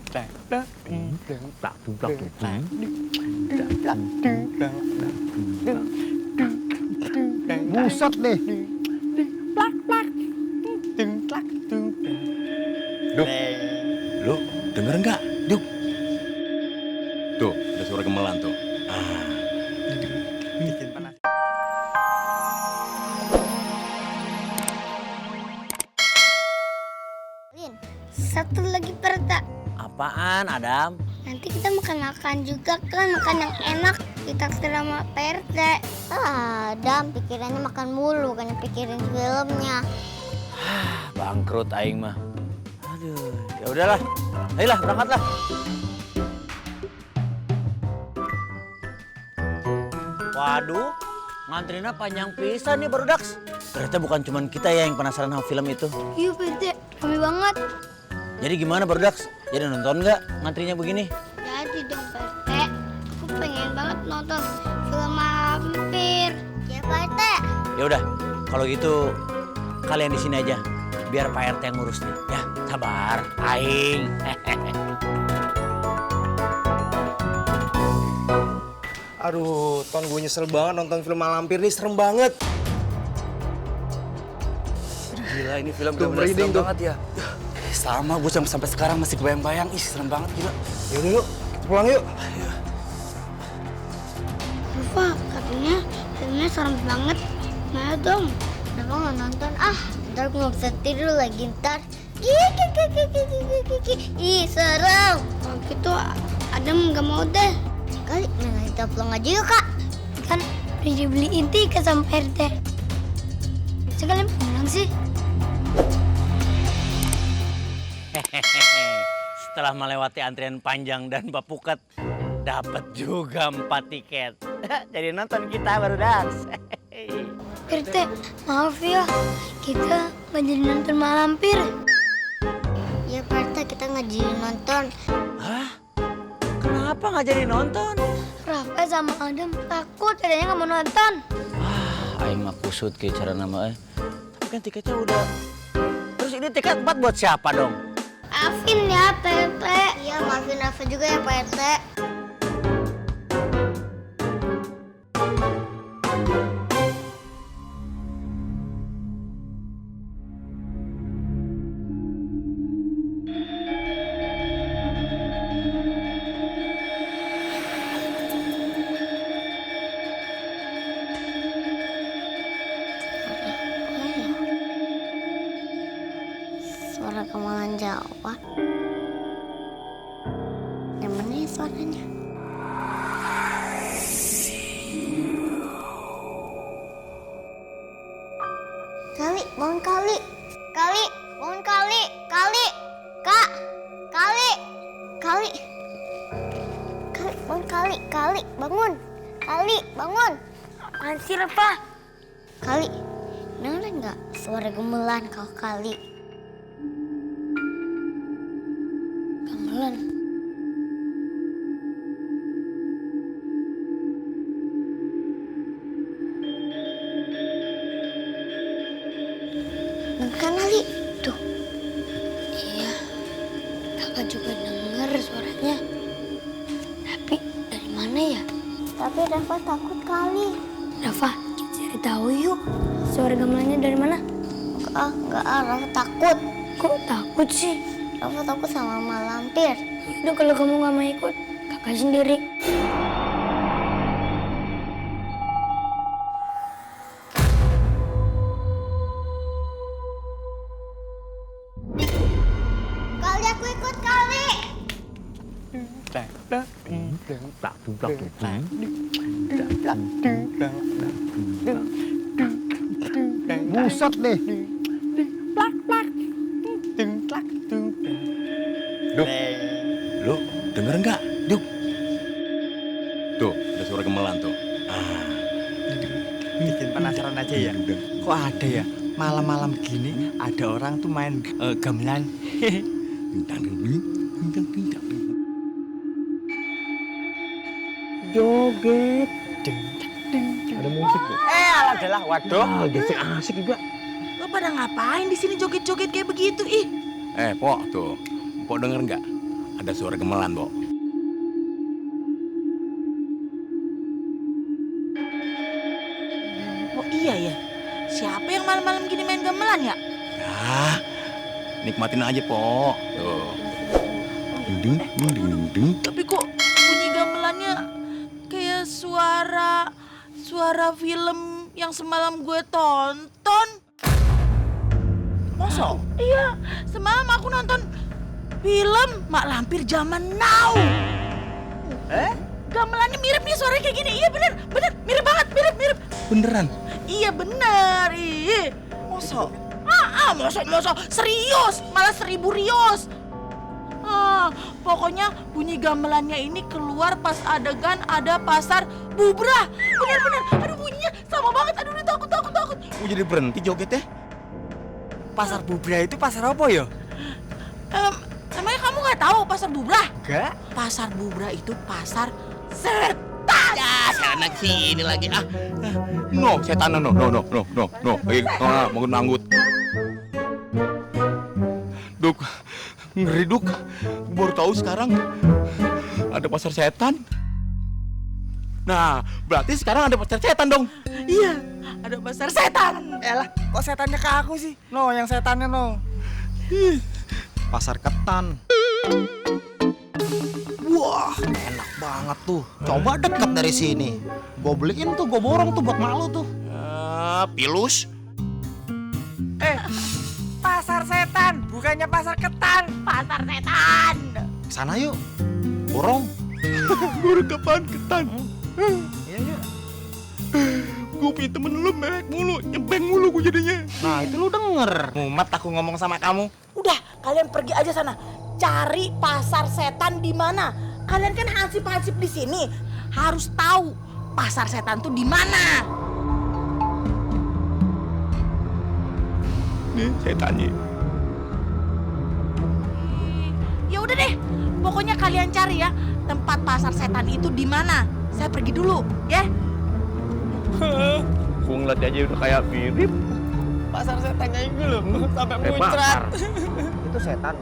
Buset deh. Duk, lu denger nggak? Duk. Tuh, ada suara gemelan tuh. Bikin panas. Lin, satu lagi Perta. Apaan, Adam? Nanti kita makan-makan juga kan, makan yang enak. Kita sama PRT. Adam, pikirannya makan mulu, bukannya pikirin filmnya. Bangkrut aing mah. Aduh, ya udahlah. Ayolah, berangkatlah. Waduh, ngantrinya panjang pisan nih Barudaks. Ternyata bukan cuma kita ya yang penasaran sama film itu. Iya PRT, kami banget. Jadi gimana Barudaks? Jadi nonton nggak ngantrinya begini? Jadi dong PRT, aku pengen banget nonton film vampir. Ya PRT. Ya udah, kalau gitu kalian di sini aja. Biar Pak RT yang ngurus nih. Ya, sabar. Aing. Aduh, Ton, gue nyesel banget nonton film Malampir nih, serem banget. Gila, ini film Tuh, bener-bener merinding serem tuh. banget ya. Sama, gue sampai sekarang masih kebayang-bayang. Ih, serem banget, gila. Yaudah yuk, kita pulang yuk. Rafa, katanya filmnya serem banget. Nah dong. Kenapa nggak nonton? Ntar gue nggak bisa tidur lagi ntar. Ih, serem. Kalau gitu Adam nggak mau deh. Kali kita pulang aja yuk kak. Kan udah dibeliin tiket sama PRT. Sekalian pulang sih. Setelah melewati antrian panjang dan bapukat, dapat juga 4 tiket. Jadi nonton kita Barudaks. PRT, maaf ya. Kita nggak jadi nonton Malampir. Ya PRT, kita nggak jadi nonton. Hah? Kenapa nggak jadi nonton? Rafa sama Adam takut, adanya nggak mau nonton. Aing mah kusut ke cara nama Tapi kan tiketnya udah. Terus ini tiket 4 buat siapa dong? Maafin ya PRT. Iya, maafin Rafa juga ya PRT. Suara gamelan Jawa. Yang mana ya suaranya? Kali, bangun Kali. Kali, bangun Kali. Kali, Kak. Kali. Kali. Kali, bangun Kali. Kali, bangun. Kali, bangun. Apaan sih, Rafa? Kali, denger nggak suara gemelan kau Kali? Gamelan. Kan Ali? Tuh. Iya. Kakak juga denger suaranya. Tapi dari mana ya? Tapi Rafa takut kali. Rafa, kita cari tahu yuk. Suara gamelannya dari mana? Enggak, Rafa takut. Kok takut sih? Rafa takut sama Malampir. Udah kalau kamu nggak mau ikut, kakak sendiri. Kali aku ikut kali. Buset deh. Duk, lu denger nggak? Duk. Tuh, ada suara gemelan tuh. Bikin penasaran aja ya. Kok ada ya? Malam-malam begini ada orang tuh main gamelan. Joget. Ada musik tuh. Adalah, waduh. Gesek asik juga. Lo pada ngapain di sini joget-joget kayak begitu? Ih, Pok tuh. Pok denger nggak? ada suara gemelan, Bo. Oh iya ya, siapa yang malam-malam gini main gamelan ya? Ya, nikmatin aja, Po. Tuh. Ding, ding, ding, ding, ding. Tapi kok bunyi gamelannya kayak suara film yang semalam gue tonton. Masa? Iya, semalam aku nonton film Mak Lampir Zaman Now. Gamelannya mirip nih, suaranya kayak gini. Iya bener, mirip banget, mirip. Beneran? Iya bener, iya. Masa? Masa, serius, malah 1000 rios. Pokoknya bunyi gamelannya ini keluar pas adegan ada pasar bubrah. Bener, aduh bunyinya sama banget, aduh takut. Gue jadi berhenti jogetnya. Pasar Bubra itu pasar apa ya? Emangnya kamu nggak tahu pasar bubrah? Enggak. Pasar bubrah itu pasar setan. Ya, anak sini lagi ah. No, setan no. Mau nanggut. Duk, ngeri Duk. Baru tahu sekarang ada pasar setan. Nah, berarti sekarang ada pasar setan dong. Iya, ada pasar setan. Elah, kok setannya ke aku sih? No, yang setannya no. Pasar ketan. Wah, enak banget tuh. Coba dekat dari sini. Gue beliin tuh, gue borong tuh buat malu tuh. Pilus. Pasar setan, bukannya pasar ketan. Pasar setan. Sana yuk. Borong. Baru kapan ketan? Iya yuk. Gue punya temen lu merek mulu, nyempeng mulu gue jadinya. Nah, itu lu denger. Mumet aku ngomong sama kamu. Udah, kalian pergi aja sana. Cari pasar setan di mana. Kalian kan hansip-hansip di sini. Harus tahu pasar setan tuh di mana. Nih, setannya. Ya udah deh, pokoknya kalian cari ya tempat pasar setan itu di mana. Saya pergi dulu, ya. Gue ngeliat aja udah kayak mirip. Pasar setannya itu loh, sampai muncrat. Itu setan.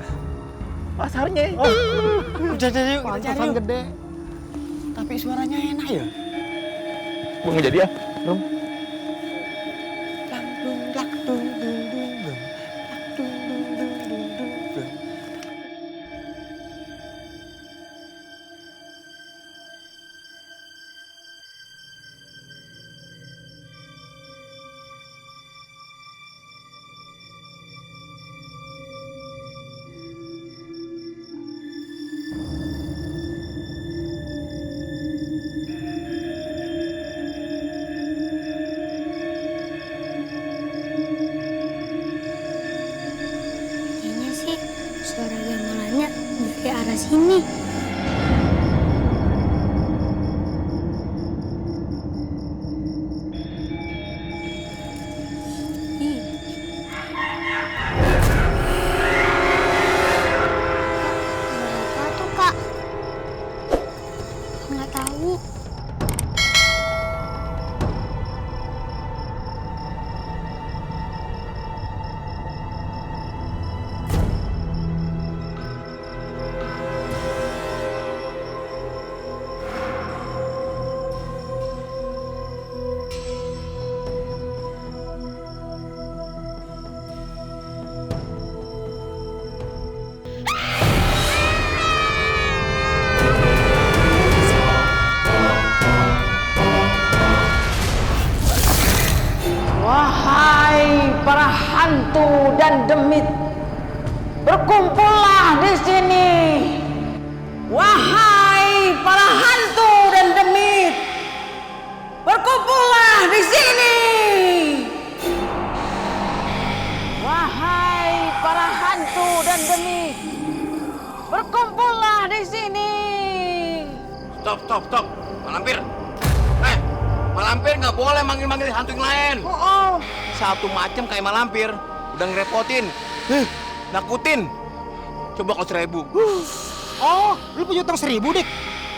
Pasarnya. Udah deh yuk, kita cari Pantesan yuk. gede. Tapi suaranya enak ya. Gue nggak jadi ya, Rom. Kayaknya sih suara gamelannya dari arah sini. Ih. Berapa tuh, Kak? Nggak tahu. Wahai para hantu dan demit, berkumpullah di sini. Wahai para hantu dan demit, berkumpullah di sini. Wahai para hantu dan demit, berkumpullah di sini. Stop. Malampir. Malampir nggak boleh manggil-manggil hantu yang lain. Oh. Satu macam kayak malampir. Udah ngerepotin. Nakutin. Coba kau 1000. Oh, lu punya utang 1000, Dik.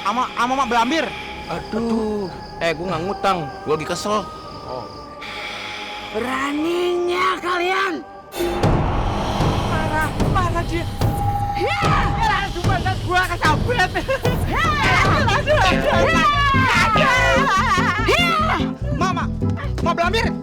Sama Mak Belambir. Aduh. Gue nggak ngutang. Gue lagi kesel. Beraninya kalian. Mana dia? Ya, hantu pasar gua. Mama, mau belambir?